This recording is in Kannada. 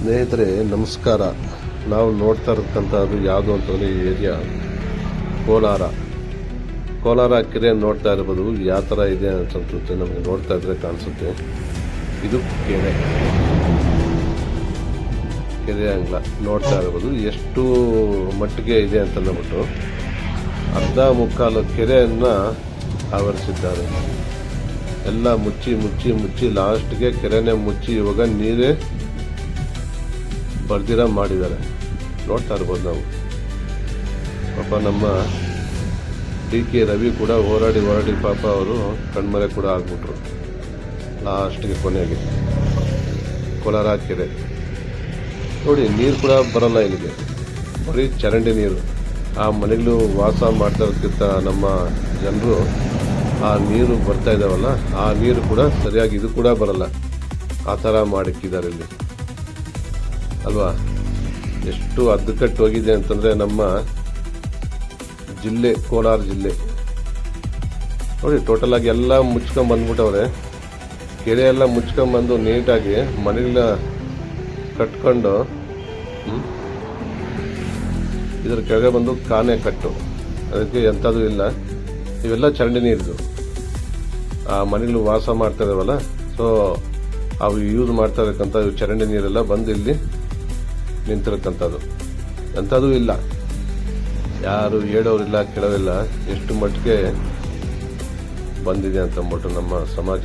ಸ್ನೇಹಿತರೆ ನಮಸ್ಕಾರ. ನಾವು ನೋಡ್ತಾ ಇರತಕ್ಕಂಥದ್ದು ಯಾವುದು ಅಂತಂದರೆ ಈ ಏರಿಯಾ ಕೋಲಾರ ಕೆರೆ ನೋಡ್ತಾ ಇರ್ಬೋದು. ಯಾವ ಥರ ಇದೆ ಅನ್ಸುತ್ತೆ ನಮಗೆ ನೋಡ್ತಾ ಇದ್ರೆ ಕಾಣಿಸುತ್ತೆ. ಇದು ಕೆರೆ ಅಂಗ್ಲ ನೋಡ್ತಾ ಇರ್ಬೋದು ಎಷ್ಟು ಮಟ್ಟಿಗೆ ಇದೆ ಅಂತ ಅಂದ್ಬಿಟ್ಟು ಅರ್ಧ ಮುಕ್ಕಾಲು ಕೆರೆಯನ್ನು ಆವರಿಸಿದ್ದಾರೆ. ಎಲ್ಲ ಮುಚ್ಚಿ ಲಾಸ್ಟ್ಗೆ ಕೆರೆನೇ ಮುಚ್ಚಿ ಇವಾಗ ನೀರೇ ಬರ್ದಿರ ಮಾಡಿದ್ದಾರೆ. ನೋಡ್ತಾ ಇರ್ಬೋದು ನಾವು. ಪಾಪ ನಮ್ಮ DK ರವಿ ಕೂಡ ಹೋರಾಡಿ ಪಾಪ ಅವರು ಕಣ್ಮರೆ ಕೂಡ ಆಗ್ಬಿಟ್ರು ಲಾಸ್ಟ್ಗೆ ಕೊನೆಗೆ. ಕೋಲಾರ ಕೆರೆ ನೋಡಿ, ನೀರು ಕೂಡ ಬರಲ್ಲ ಇಲ್ಲಿಗೆ, ಬರೀ ಚರಂಡಿ ನೀರು. ಆ ಮನೆಗಳು ವಾಸ ಮಾಡ್ತಾ ಇರ್ತಿದ್ದ ನಮ್ಮ ಜನರು ಆ ನೀರು ಬರ್ತಾ ಇದ್ದಾವಲ್ಲ, ಆ ನೀರು ಕೂಡ ಸರಿಯಾಗಿ ಇದು ಕೂಡ ಬರಲ್ಲ. ಆ ಥರ ಮಾಡಿಕ್ಕಿದ್ದಾರೆ ಇಲ್ಲಿ ಅಲ್ವಾ. ಎಷ್ಟು ಅದ್ದಕಟ್ಟು ಹೋಗಿದೆ ಅಂತಂದರೆ ನಮ್ಮ ಜಿಲ್ಲೆ ಕೋಲಾರ ಜಿಲ್ಲೆ ನೋಡಿ. ಟೋಟಲ್ ಆಗಿ ಎಲ್ಲ ಮುಚ್ಕೊಂಡ್ಬಂದ್ಬಿಟ್ಟವ್ರೆ. ಕೆರೆ ಎಲ್ಲ ಮುಚ್ಕೊಂಡ್ಬಂದು ನೀಟಾಗಿ ಮನೆಗಳ ಕಟ್ಕೊಂಡು ಇದ್ರ ಕೆಳಗೆ ಬಂದು ಕಾನೆ ಕಟ್ಟು, ಅದಕ್ಕೆ ಎಂಥದ್ದು ಇಲ್ಲ. ಇವೆಲ್ಲ ಚರಂಡಿ ನೀರಿದು. ಆ ಮನೆಗಳು ವಾಸ ಮಾಡ್ತಾ ಇದಾವಲ್ಲ, ಸೊ ಅವು ಯೂಸ್ ಮಾಡ್ತಾ ಇರಕ್ಕಂಥ ಚರಂಡಿ ನೀರೆಲ್ಲ ಬಂದು ಇಲ್ಲಿ ನಿಂತಿರಕ್ಕಂಥದ್ದು. ಅಂಥದ್ದು ಇಲ್ಲ, ಯಾರು ಹೇಳೋರಿಲ್ಲ ಕೇಳೋರಿಲ್ಲ ಎಷ್ಟು ಮಟ್ಟಿಗೆ ಬಂದಿದೆ ಅಂತಂದ್ಬಿಟ್ಟು ನಮ್ಮ ಸಮಾಜ.